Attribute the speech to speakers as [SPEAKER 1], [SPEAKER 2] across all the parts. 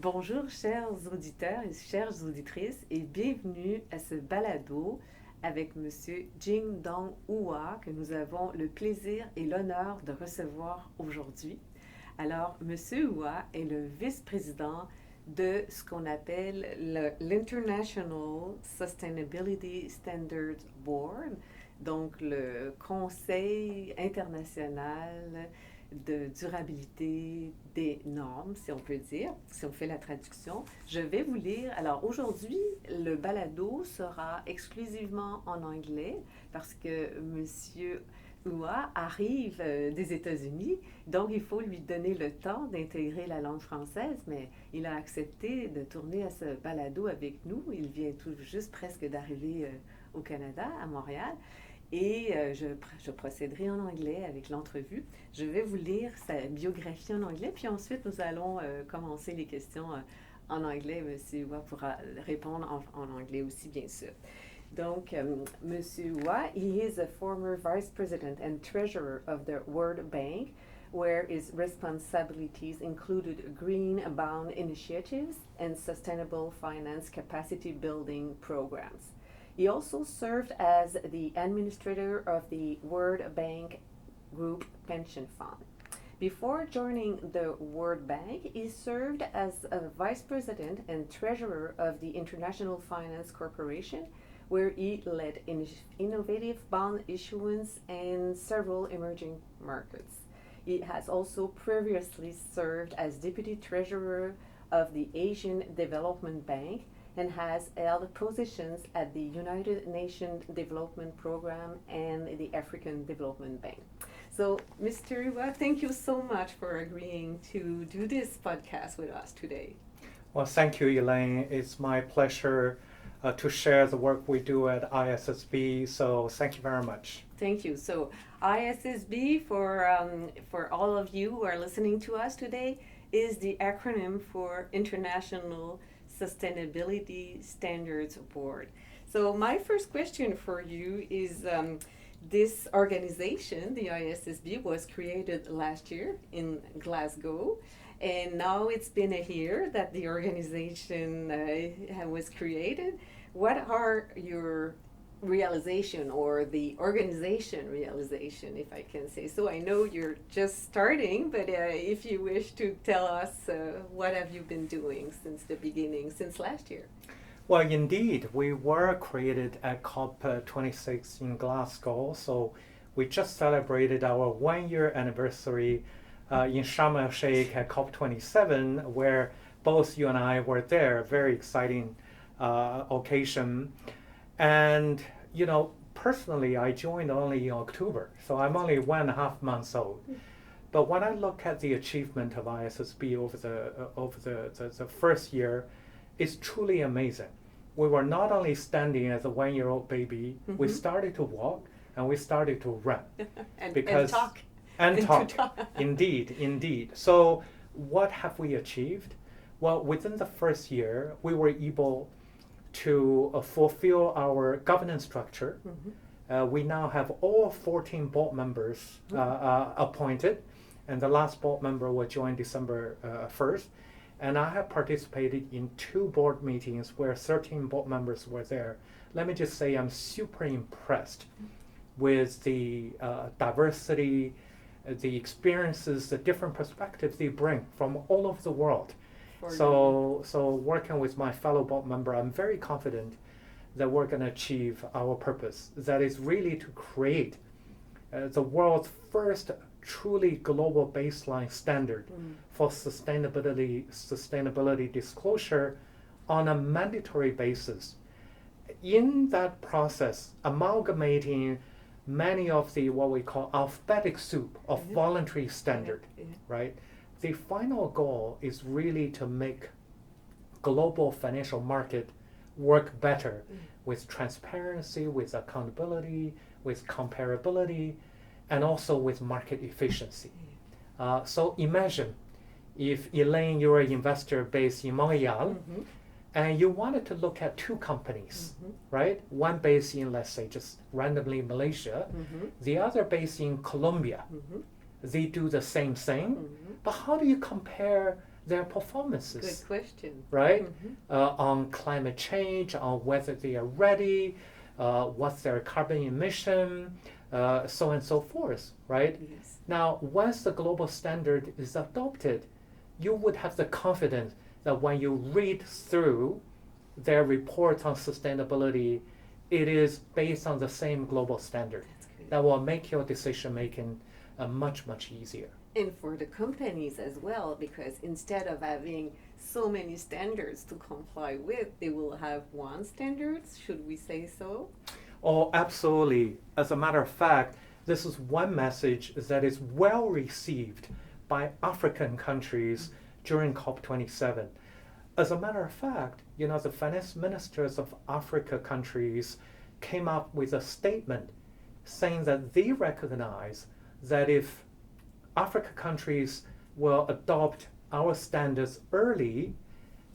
[SPEAKER 1] Bonjour chers auditeurs et chères auditrices et bienvenue à ce balado avec Monsieur Jingdong Hua que nous avons le plaisir et l'honneur de recevoir aujourd'hui. Alors, Monsieur Hua est le vice-président de ce qu'on appelle l'International Sustainability Standards Board, donc le Conseil international de durabilité des normes, si on peut dire, si on fait la traduction. Je vais vous lire. Alors aujourd'hui, le balado sera exclusivement en anglais parce que Monsieur Hua arrive des États-Unis, donc il faut lui donner le temps d'intégrer la langue française, mais il a accepté de tourner à ce balado avec nous. Il vient tout juste presque d'arriver au Canada, à Montréal. Et je procéderai en anglais avec l'entrevue. Je vais vous lire sa biographie en anglais, puis ensuite nous allons commencer les questions en anglais. Monsieur Hua pourra répondre en anglais aussi, bien sûr. Donc, Monsieur Hua, he is a former vice president and treasurer of the World Bank, where his responsibilities included green bond initiatives and sustainable finance capacity building programs. He also served as the administrator of the World Bank Group Pension Fund. Before joining the World Bank, he served as a vice president and treasurer of the International Finance Corporation, where he led innovative bond issuance in several emerging markets. He has also previously served as deputy treasurer of the Asian Development Bank and has held positions at the United Nations Development Program and the African Development Bank. So, Mr. Hua, thank you so much for agreeing to do this podcast with us today.
[SPEAKER 2] Well, thank you, Elaine. It's my pleasure to share the work we do at ISSB, so thank you very much.
[SPEAKER 1] Thank you. So, ISSB, for all of you who are listening to us today, is the acronym for International Sustainability Standards Board. So my first question for you is this organization, the ISSB, was created last year in Glasgow, and now it's been a year that the organization was created. What are your realization or the organization realization, if I can say so? I know you're just starting, but if you wish to tell us what have you been doing since the beginning, since last year?
[SPEAKER 2] Well, indeed, we were created at COP26 in Glasgow, so we just celebrated our 1-year anniversary in Sharm el-Sheikh at COP27, where both you and I were there. Very exciting occasion. And, you know, personally, I joined only in October, so I'm only 1.5 months old. But when I look at the achievement of ISSB over the first year, it's truly amazing. We were not only standing as a 1-year-old baby, we started to walk and we started to run.
[SPEAKER 1] and talk.
[SPEAKER 2] And talk. Indeed. So what have we achieved? Well, within the first year, we were able to fulfill our governance structure. We now have all 14 board members appointed, and the last board member will join December 1st. And I have participated in 2 board meetings where 13 board members were there. Let me just say I'm super impressed with the diversity, the experiences, the different perspectives they bring from all over the world. So working with my fellow board member, I'm very confident that we're going to achieve our purpose. That is really to create the world's first truly global baseline standard for sustainability disclosure on a mandatory basis. In that process, amalgamating many of the what we call alphabetic soup of voluntary standard, right? The final goal is really to make global financial market work better with transparency, with accountability, with comparability, and also with market efficiency. So imagine if, Elaine, you're an investor based in Montreal, and you wanted to look at 2 companies, right? One based in, let's say, just randomly Malaysia, the other based in Colombia. They do the same thing, but how do you compare their performances.
[SPEAKER 1] Good question.
[SPEAKER 2] Right?
[SPEAKER 1] Mm-hmm.
[SPEAKER 2] On climate change, on whether they are ready, what's their carbon emission, so on and so forth, right?
[SPEAKER 1] Yes.
[SPEAKER 2] Now, once the global standard is adopted, you would have the confidence that when you read through their report on sustainability, it is based on the same global standard. That will make your decision making much, much easier.
[SPEAKER 1] And for the companies as well, because instead of having so many standards to comply with, they will have one standard, should we say so?
[SPEAKER 2] Oh, absolutely. As a matter of fact, this is one message that is well received by African countries during COP27. As a matter of fact, the finance ministers of Africa countries came up with a statement saying that they recognize that if Africa countries will adopt our standards early,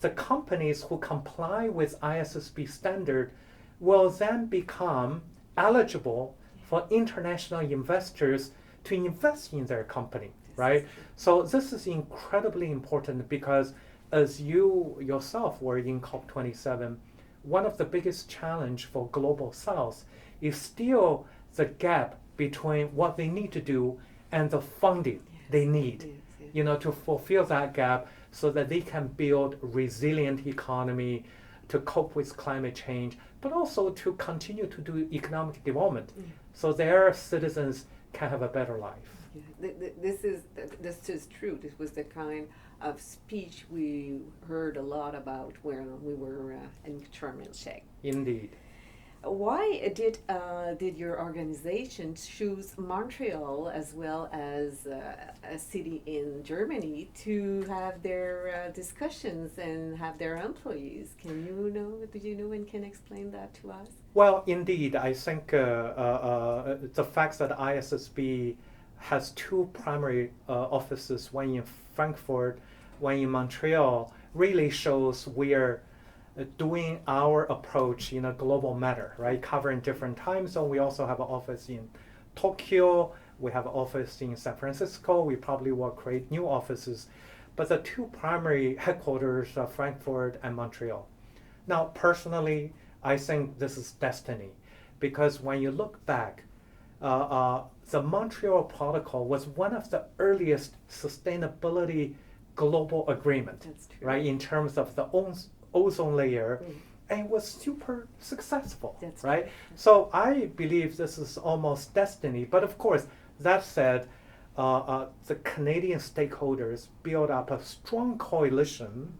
[SPEAKER 2] the companies who comply with ISSB standard will then become eligible for international investors to invest in their company, right? So this is incredibly important because as you yourself were in COP27, one of the biggest challenge for Global South is still the gap between what they need to do and the funding they need, to fulfill that gap so that they can build resilient economy to cope with climate change, but also to continue to do economic development so their citizens can have a better life.
[SPEAKER 1] Yeah. This is true. This was the kind of speech we heard a lot about when we were in Sharm el-Sheikh.
[SPEAKER 2] Indeed.
[SPEAKER 1] Why did your organization choose Montreal as well as a city in Germany to have their discussions and have their employees? Do you know and can explain that to us?
[SPEAKER 2] Well, indeed, I think the fact that ISSB has two primary offices, one in Frankfurt, one in Montreal, really shows we're doing our approach in a global manner, right? Covering different time zones. We also have an office in Tokyo. We have an office in San Francisco. We probably will create new offices. But the two primary headquarters are Frankfurt and Montreal. Now, personally, I think this is destiny because when you look back, the Montreal Protocol was one of the earliest sustainability global agreement, right? In terms of the ozone layer, and it was super successful, right? So I believe this is almost destiny. But of course, that said, the Canadian stakeholders built up a strong coalition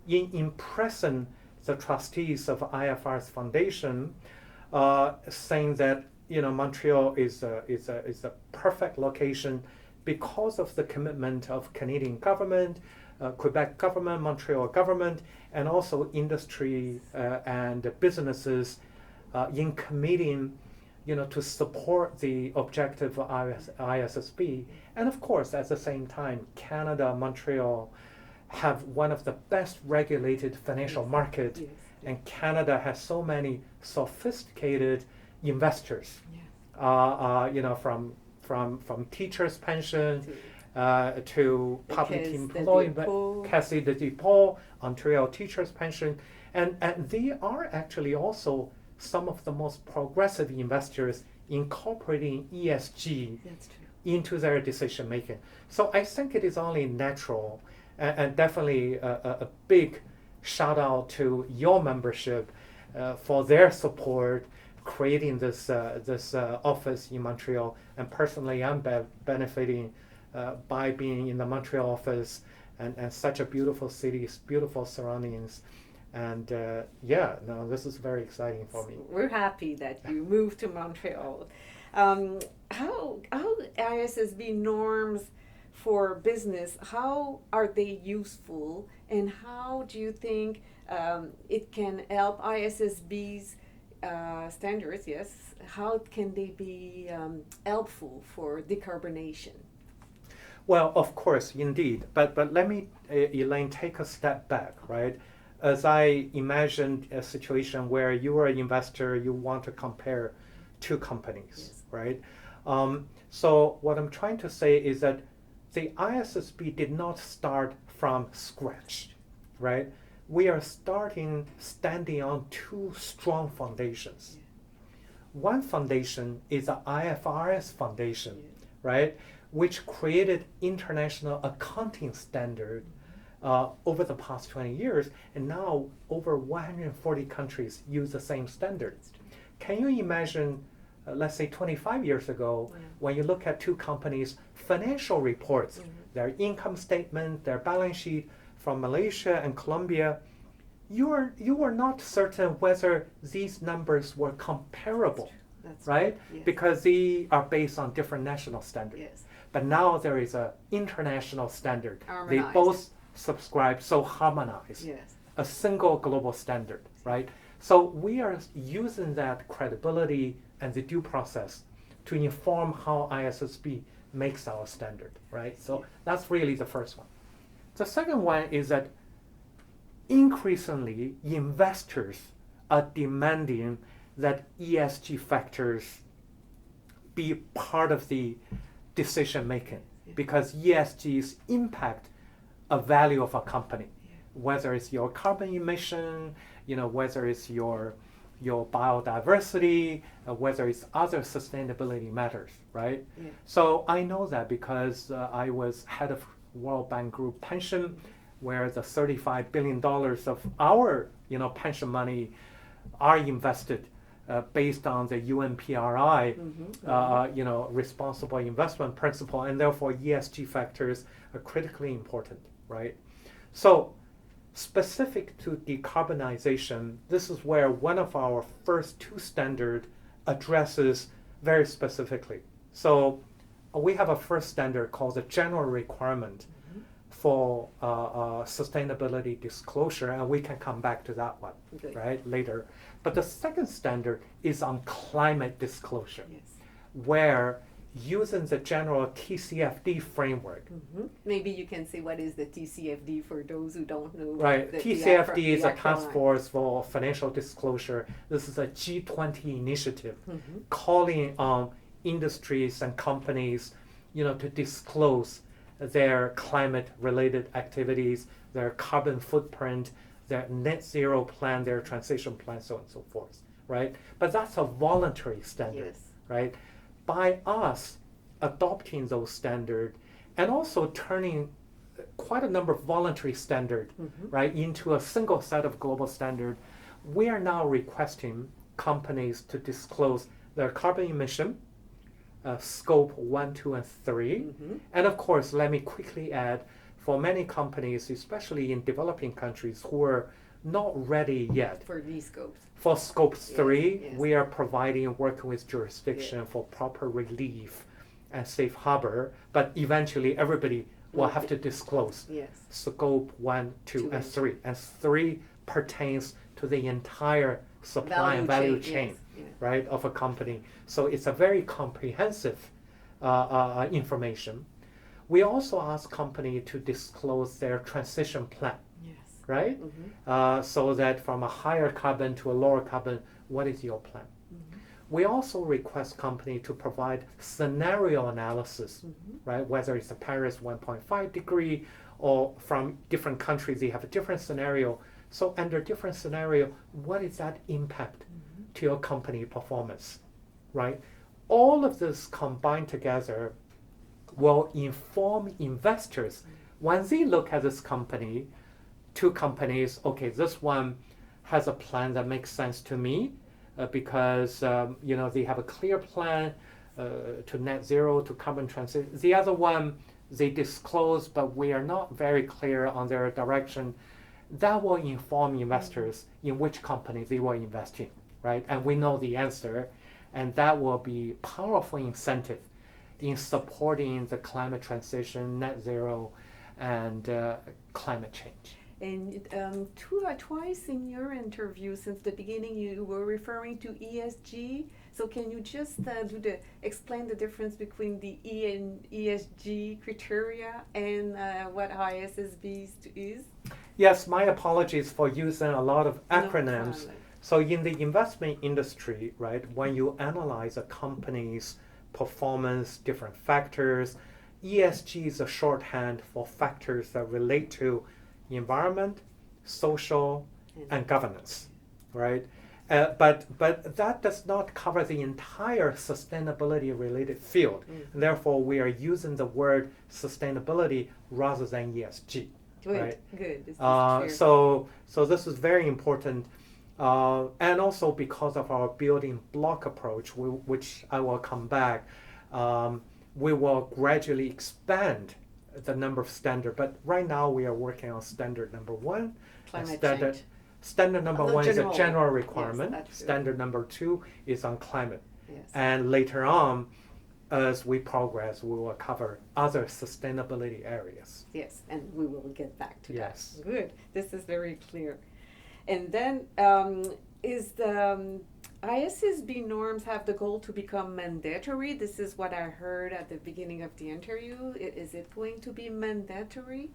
[SPEAKER 2] in impressing the trustees of IFR's foundation, saying that Montreal is a perfect location because of the commitment of Canadian government, Quebec government, Montreal government, and also industry and businesses in committing, to support the objective of ISSB. And of course, at the same time, Canada, Montreal have one of the best regulated financial markets, and Canada has so many sophisticated investors, from teachers' pension to public employment, Caisse de dépôt, Ontario teachers' pension, and they are actually also some of the most progressive investors incorporating ESG into their decision making. So I think it is only natural, and definitely a big shout out to your membership for their support creating this office in Montreal. And personally, I'm benefiting by being in the Montreal office and such a beautiful city, beautiful surroundings. And this is very exciting for me.
[SPEAKER 1] We're happy that you moved to Montreal. How ISSB norms for business, how are they useful, and how do you think it can help ISSB's standards, how can they be helpful for decarbonation?
[SPEAKER 2] Well, of course, indeed. But let me, Elaine, take a step back, right? As I imagined a situation where you are an investor, you want to compare two companies, right? So what I'm trying to say is that the ISSB did not start from scratch, right? We are standing on two strong foundations. One foundation is the IFRS foundation, right, which created international accounting standard over the past 20 years, and now over 140 countries use the same standards. Can you imagine, let's say 25 years ago, when you look at two companies' financial reports, their income statement, their balance sheet from Malaysia and Colombia, you were not certain whether these numbers were comparable, right? Yes. Because they are based on different national standards. Yes. But now there is an international standard. Harmonized. They both subscribe, so harmonized. Yes. A single global standard, right? So we are using that credibility and the due process to inform how ISSB makes our standard, right? So that's really the first one. The second one is that increasingly investors are demanding that ESG factors be part of the decision making, because ESGs impact a value of a company, whether it's your carbon emission, whether it's your biodiversity, whether it's other sustainability matters, right? Yeah. So I know that because I was head of World Bank Group pension, where the $35 billion of our pension money are invested based on the UNPRI responsible investment principle, and therefore ESG factors are critically important, right? So specific to decarbonization, this is where one of our first two standards addresses very specifically. So we have a first standard called the general requirement for sustainability disclosure, and we can come back to that one right later. But the second standard is on climate disclosure, where using the general TCFD framework.
[SPEAKER 1] Maybe you can say what is the TCFD for those who don't know.
[SPEAKER 2] Right, TCFD is a task force for financial disclosure. This is a G20 initiative calling on industries and companies, to disclose their climate-related activities, their carbon footprint, their net zero plan, their transition plan, so on and so forth, right? But that's a voluntary standard, right? By us adopting those standards and also turning quite a number of voluntary standards, right, into a single set of global standard, we are now requesting companies to disclose their carbon emission, scope 1, 2, and 3. And of course, let me quickly add, for many companies, especially in developing countries who are not ready yet.
[SPEAKER 1] For these scopes.
[SPEAKER 2] For scope 3, we are providing, working with jurisdiction for proper relief and safe harbor, but eventually everybody will have to disclose scope 1, 2, and 3. And 3 pertains to the entire supply and value chain. Right, of a company. So it's a very comprehensive information. We also ask company to disclose their transition plan, right? So that from a higher carbon to a lower carbon, what is your plan? We also request company to provide scenario analysis, right? Whether it's a Paris 1.5 degree or from different countries, they have a different scenario. So under different scenario, what is that impact to your company performance, right? All of this combined together will inform investors when they look at this company, two companies, okay, this one has a plan that makes sense to me because they have a clear plan to net zero, to carbon transition. The other one, they disclose, but we are not very clear on their direction. That will inform investors in which company they will invest in. Right? And we know the answer, and that will be powerful incentive in supporting the climate transition, net zero, and climate change.
[SPEAKER 1] And twice in your interview since the beginning, you were referring to ESG. So can you just explain the difference between the E and ESG criteria and what ISSB is?
[SPEAKER 2] Yes, my apologies for using a lot of acronyms. No, so in the investment industry, right, when you analyze a company's performance, different factors, ESG is a shorthand for factors that relate to environment, social, and governance, right? But that does not cover the entire sustainability-related field.
[SPEAKER 1] Mm-hmm.
[SPEAKER 2] Therefore, we are using the word sustainability rather than ESG.
[SPEAKER 1] Good,
[SPEAKER 2] right?
[SPEAKER 1] good. This is clear.
[SPEAKER 2] So this is very important, and also because of our building block approach, which I will come back, we will gradually expand the number of standard. But right now we are working on standard number one.
[SPEAKER 1] Climate
[SPEAKER 2] standard,
[SPEAKER 1] change.
[SPEAKER 2] Standard number one is a general
[SPEAKER 1] Yes,
[SPEAKER 2] requirement.
[SPEAKER 1] that's true.
[SPEAKER 2] Standard number two is on climate.
[SPEAKER 1] Yes.
[SPEAKER 2] And later on, as we progress, we will cover other sustainability areas.
[SPEAKER 1] Yes, and we will get back to
[SPEAKER 2] Yes.
[SPEAKER 1] that. Good. This is very clear. And then is the ISSB norms have the goal to become mandatory? This is what I heard at the beginning of the interview. Is it going to be mandatory?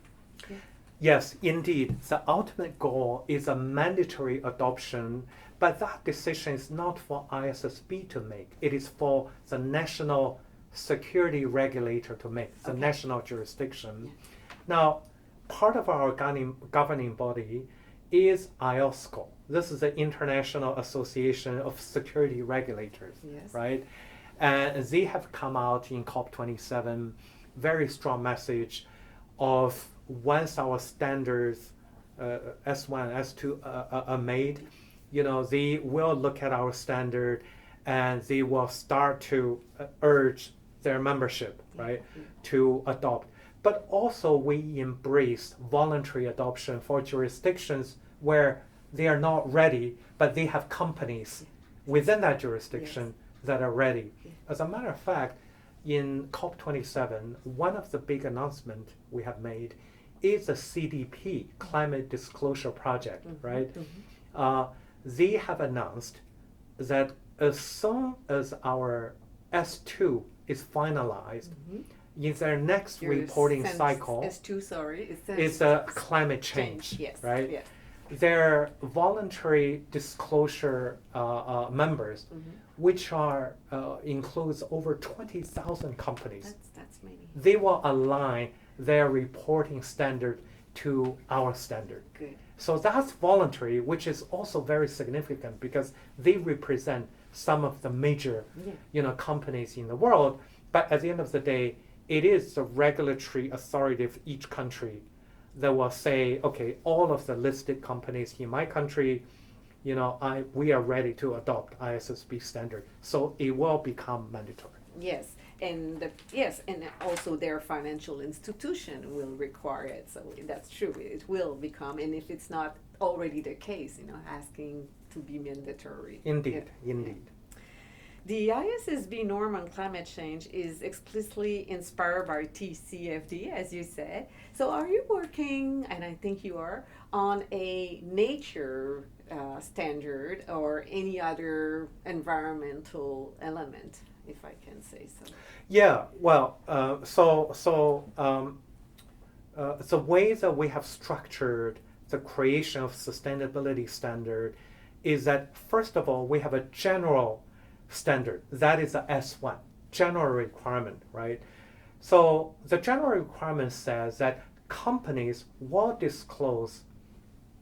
[SPEAKER 1] Yeah.
[SPEAKER 2] Yes, indeed. The ultimate goal is a mandatory adoption, but that decision is not for ISSB to make. It is for the national security regulator to make, the
[SPEAKER 1] Okay.
[SPEAKER 2] national jurisdiction. Now, part of our governing body is IOSCO. This is the International Association of Security Regulators,
[SPEAKER 1] Yes.
[SPEAKER 2] right? And they have come out in COP27, very strong message of once our standards, S1, S2 are made, they will look at our standard and they will start to urge their membership, right, to adopt. But also we embrace voluntary adoption for jurisdictions where they are not ready, but they have companies within that jurisdiction that are ready. As a matter of fact, in COP27, one of the big announcements we have made is the CDP, Climate Disclosure Project, right? They have announced that as soon as our S2 is finalized, in their next reporting cycle,
[SPEAKER 1] S2, sorry,
[SPEAKER 2] it's a climate change,
[SPEAKER 1] yes,
[SPEAKER 2] right?
[SPEAKER 1] Yes.
[SPEAKER 2] Their voluntary disclosure members, which are includes over 20,000 companies,
[SPEAKER 1] That's many.
[SPEAKER 2] they will align their reporting standard to our standard.
[SPEAKER 1] Good.
[SPEAKER 2] So that's voluntary, which is also very significant because they represent some of the major, companies in the world. But at the end of the day, it is the regulatory authority of each country that will say, okay, all of the listed companies in my country, we are ready to adopt ISSB standard. So it will become mandatory.
[SPEAKER 1] Yes, and also their financial institution will require it. So that's true. It will become, and if it's not already the case, asking to be mandatory.
[SPEAKER 2] Indeed, indeed.
[SPEAKER 1] The ISSB norm on climate change is explicitly inspired by TCFD, as you said. So are you working, and I think you are, on a nature standard or any other environmental element, if I can say so?
[SPEAKER 2] Yeah, well, the way that we have structured the creation of sustainability standard is that, first of all, we have a general standard. That is the S1, general requirement, right? So the general requirement says that companies will disclose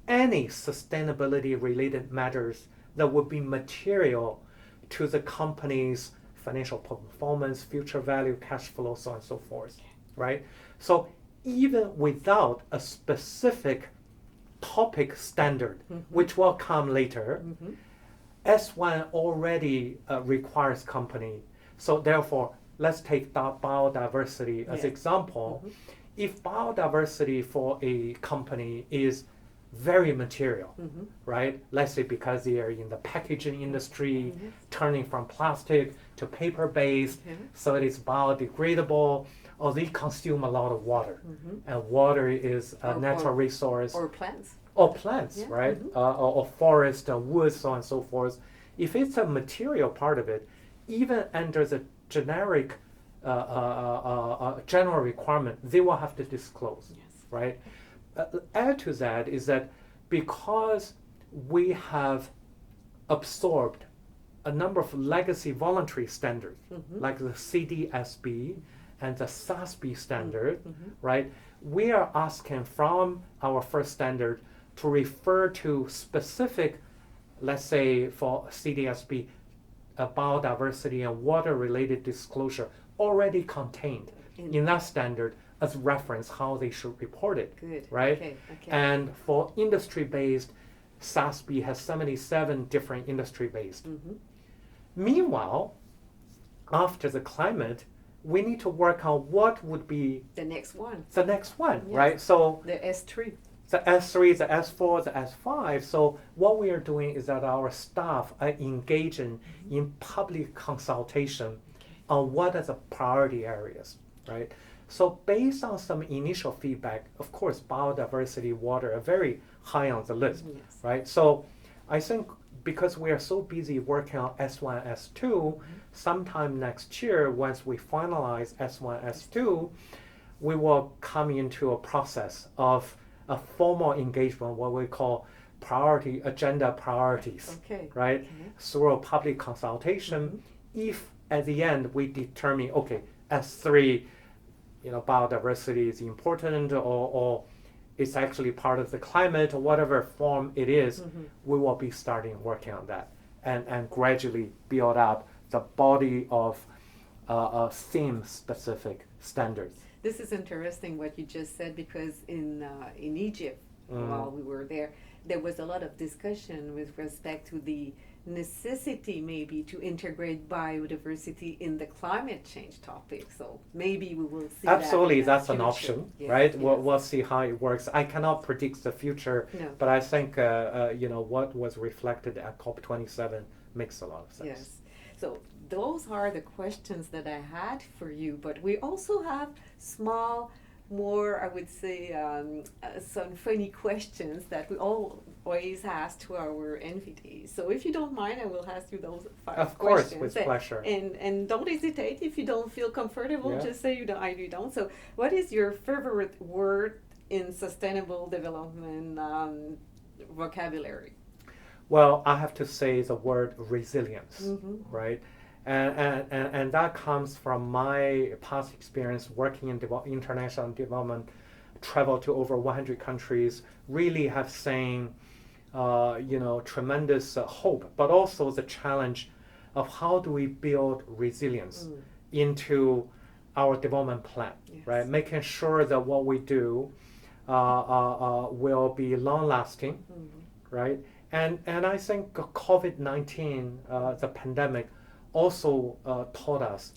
[SPEAKER 2] any sustainability-related matters that would be material to the company's financial performance, future value, cash flow, so on and so forth, right? So even without a specific topic standard, which will come later, S1 already requires company. So therefore, let's take biodiversity as example. If biodiversity for a company is very material, right? Let's say because they are in the packaging industry, turning from plastic to paper-based, so it is biodegradable, or they consume a lot of water. And water is a natural resource.
[SPEAKER 1] Or plants.
[SPEAKER 2] Or plants, right? Or forest, or wood, so on and so forth. If it's a material part of it, even under the generic general requirement, they will have to disclose, right? Add to that is that because we have absorbed a number of legacy voluntary standards, like the CDSB and the SASB standard, right? We are asking from our first standard to refer to specific, let's say for CDSB, biodiversity and water-related disclosure already contained in that standard as reference how they should report it.
[SPEAKER 1] Good.
[SPEAKER 2] Right?
[SPEAKER 1] Okay.
[SPEAKER 2] And for industry-based, SASB has 77 different industry-based. Meanwhile, after the climate, we need to work on what would be
[SPEAKER 1] the next one,
[SPEAKER 2] yes. Right?
[SPEAKER 1] So the S3.
[SPEAKER 2] The S3, the S4, the S5. So what we are doing is that our staff are engaging in public consultation on what are the priority areas, right? So based on some initial feedback, of course, biodiversity, water are very high on the list, right? So I think because we are so busy working on S1, S2, sometime next year, once we finalize S1, S2, we will come into a process of a formal engagement, what we call agenda priorities, right? Through a public consultation. If at the end we determine, okay, S3, biodiversity is important, or it's actually part of the climate, or whatever form it is, we will be starting working on that and gradually build up the body of theme-specific standards.
[SPEAKER 1] This is interesting what you just said, because in Egypt, while we were there was a lot of discussion with respect to the necessity maybe to integrate biodiversity in the climate change topic. So maybe we will see
[SPEAKER 2] absolutely
[SPEAKER 1] that
[SPEAKER 2] that's an option, right? We'll see how it works. I cannot predict the future, but I think what was reflected at COP27 makes a lot of sense.
[SPEAKER 1] Yes. So those are the questions that I had for you, but we also have more, I would say, some funny questions that we always ask to our invitees. So if you don't mind, I will ask you those 5 questions.
[SPEAKER 2] Of course, with pleasure.
[SPEAKER 1] And don't hesitate if you don't feel comfortable, just say you don't. So what is your favorite word in sustainable development vocabulary?
[SPEAKER 2] Well, I have to say the word resilience, right? And that comes from my past experience working in international development, travel to over 100 countries, really have seen, tremendous hope, but also the challenge of how do we build resilience into our development plan, right? Making sure that what we do will be long-lasting, right? And I think COVID-19, the pandemic, also taught us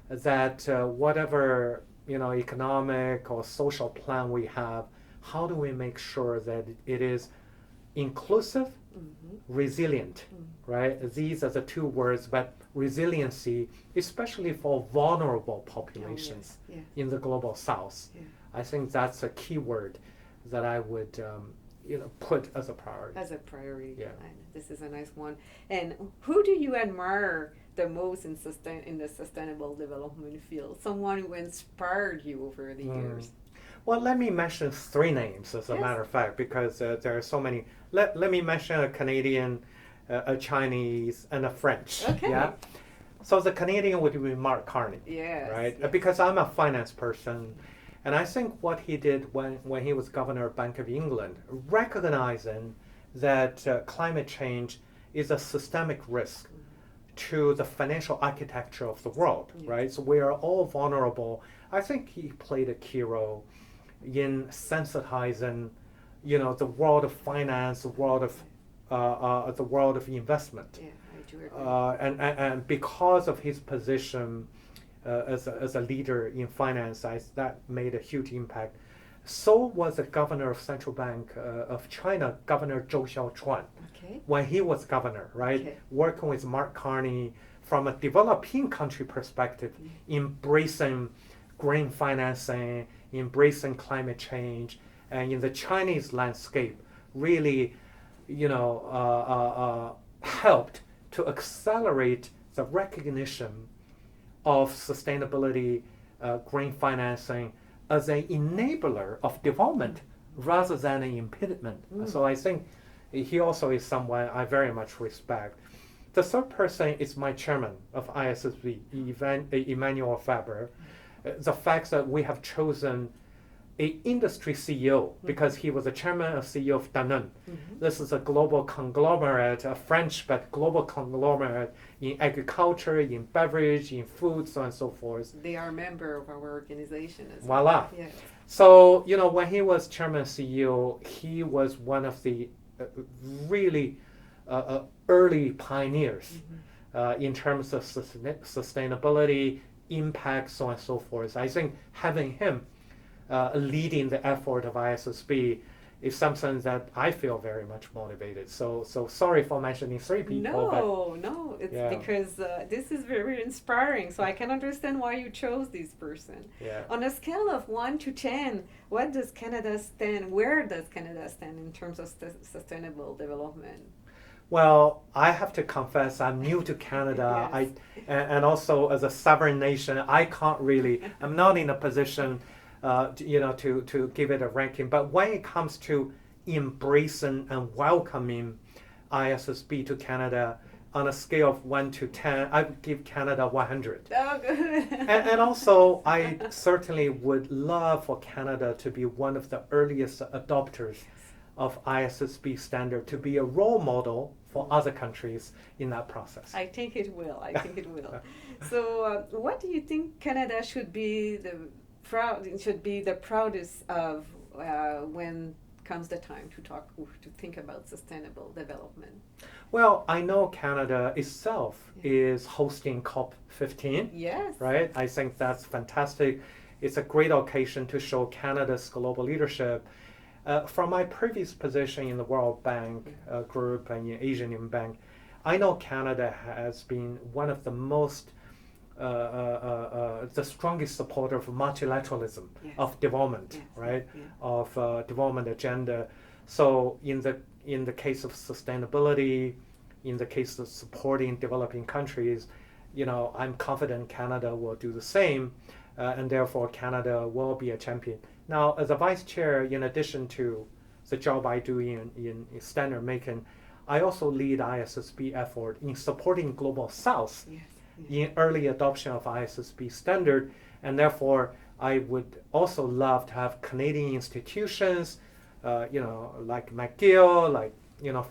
[SPEAKER 2] that whatever economic or social plan we have, how do we make sure that it is inclusive, resilient, right? These are the 2 words, but resiliency, especially for vulnerable populations in the global south. I think that's a key word that I would put as a priority.
[SPEAKER 1] As a priority.
[SPEAKER 2] Yeah.
[SPEAKER 1] This is a nice one. And who do you admire the most in the sustainable development field? Someone who inspired you over the years?
[SPEAKER 2] Well, let me mention 3 names, as a matter of fact, because there are so many. Let me mention a Canadian, a Chinese, and a French.
[SPEAKER 1] Okay.
[SPEAKER 2] Yeah. So the Canadian would be Mark Carney.
[SPEAKER 1] Yes.
[SPEAKER 2] Right.
[SPEAKER 1] Yes.
[SPEAKER 2] Because I'm a finance person, and I think what he did when he was governor of Bank of England, recognizing that climate change is a systemic risk to the financial architecture of the world, right? So we are all vulnerable. I think he played a key role in sensitizing, the world of finance, the world of investment.
[SPEAKER 1] Yeah, I do agree.
[SPEAKER 2] And because of his position as a leader in finance, that made a huge impact. So was the governor of Central Bank of China, Governor Zhou Xiaochuan, when he was governor, right? Working with Mark Carney from a developing country perspective, embracing green financing, embracing climate change, and in the Chinese landscape, really, helped to accelerate the recognition of sustainability, green financing, as an enabler of development rather than an impediment. So I think he also is someone I very much respect. The 3rd person is my chairman of ISSB, Emmanuel Faber. the fact that we have chosen a industry CEO because he was the chairman and CEO of Danone. This is a global conglomerate, a French but global conglomerate in agriculture, in beverage, in food, so on and so forth.
[SPEAKER 1] They are a member of our organization as
[SPEAKER 2] Voila.
[SPEAKER 1] well. Yes.
[SPEAKER 2] So, when he was chairman and CEO, he was one of the really early pioneers in terms of sustainability, impact, so on and so forth. I think having him leading the effort of ISSB is something that I feel very much motivated. So sorry for mentioning 3 people.
[SPEAKER 1] No, it's because this is very inspiring. So I can understand why you chose this person.
[SPEAKER 2] Yeah.
[SPEAKER 1] On a scale of 1 to 10, where does Canada stand in terms of sustainable development?
[SPEAKER 2] Well, I have to confess, I'm new to Canada.
[SPEAKER 1] Yes.
[SPEAKER 2] And also as a sovereign nation, I'm not in a position to give it a ranking. But when it comes to embracing and welcoming ISSB to Canada, on a scale of 1 to 10, I would give Canada 100.
[SPEAKER 1] Oh, good.
[SPEAKER 2] and also, I certainly would love for Canada to be one of the earliest adopters of ISSB standard, to be a role model for other countries in that process.
[SPEAKER 1] I think it will. So what do you think Canada should be the proudest of when comes the time to think about sustainable development?
[SPEAKER 2] Well, I know Canada itself is hosting COP15.
[SPEAKER 1] Yes.
[SPEAKER 2] Right? I think that's fantastic. It's a great occasion to show Canada's global leadership. From my previous position in the World Bank group and in Asian Bank, I know Canada has been one of the most the strongest supporter of multilateralism, of development, right? Of development agenda. So in the case of sustainability, in the case of supporting developing countries, I'm confident Canada will do the same, and therefore Canada will be a champion. Now, as a vice chair, in addition to the job I do in standard making, I also lead ISSB effort in supporting Global South in early adoption of ISSB standard, and therefore I would also love to have Canadian institutions, like McGill, like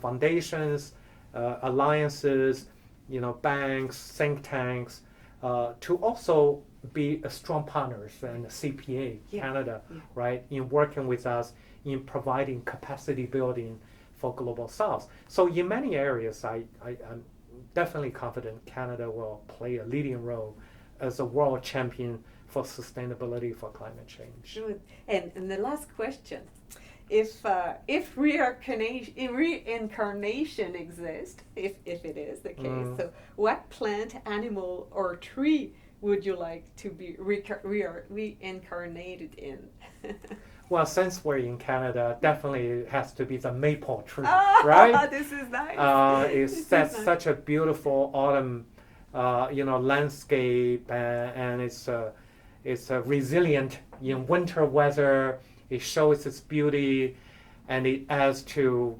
[SPEAKER 2] foundations, alliances, banks, think tanks, to also be strong partners and CPA Canada, right, in working with us in providing capacity building for Global South. So in many areas, I'm definitely confident Canada will play a leading role as a world champion for sustainability for climate change.
[SPEAKER 1] Good. And the last question, if reincarnation exists, if it is the case, so what plant, animal, or tree would you like to be reincarnated in?
[SPEAKER 2] Well, since we're in Canada, definitely it has to be the maple tree, right?
[SPEAKER 1] This is nice.
[SPEAKER 2] It's such a beautiful autumn, landscape, and it's resilient in winter weather. It shows its beauty, and it adds to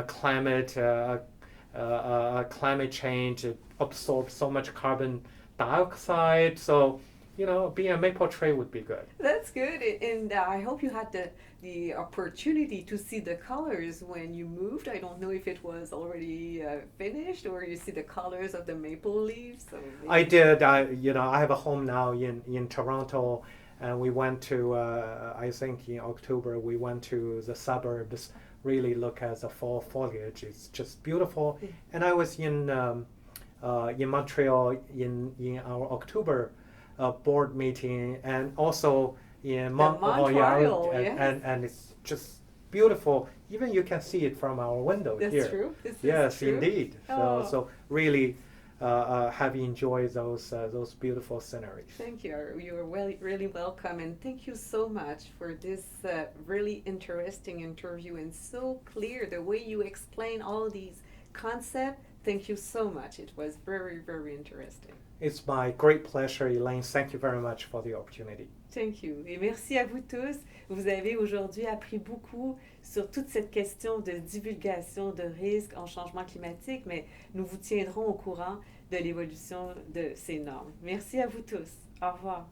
[SPEAKER 2] climate change. It absorbs so much carbon dioxide. So being a maple tree would be good.
[SPEAKER 1] That's good, and I hope you had the opportunity to see the colors when you moved. I don't know if it was already finished, or you see the colors of the maple leaves. So
[SPEAKER 2] I did. I have a home now in Toronto, and we went to I think in October we went to the suburbs. Really look at the fall foliage. It's just beautiful. And I was in Montreal in our October board meeting, and also in Montreal, and it's just beautiful. Even you can see it from our window here.
[SPEAKER 1] That's true.
[SPEAKER 2] Yes,
[SPEAKER 1] true.
[SPEAKER 2] Indeed. So really have enjoyed those beautiful sceneries.
[SPEAKER 1] Thank you. You are really welcome, and thank you so much for this really interesting interview, and so clear the way you explain all these concepts. Thank you so much. It was very, very interesting.
[SPEAKER 2] It's my great pleasure, Elaine. Thank you very much for the opportunity.
[SPEAKER 1] Thank you. Et merci à vous tous. Vous avez aujourd'hui appris beaucoup sur toute cette question de divulgation de risques en changement climatique, mais nous vous tiendrons au courant de l'évolution de ces normes. Merci à vous tous. Au revoir.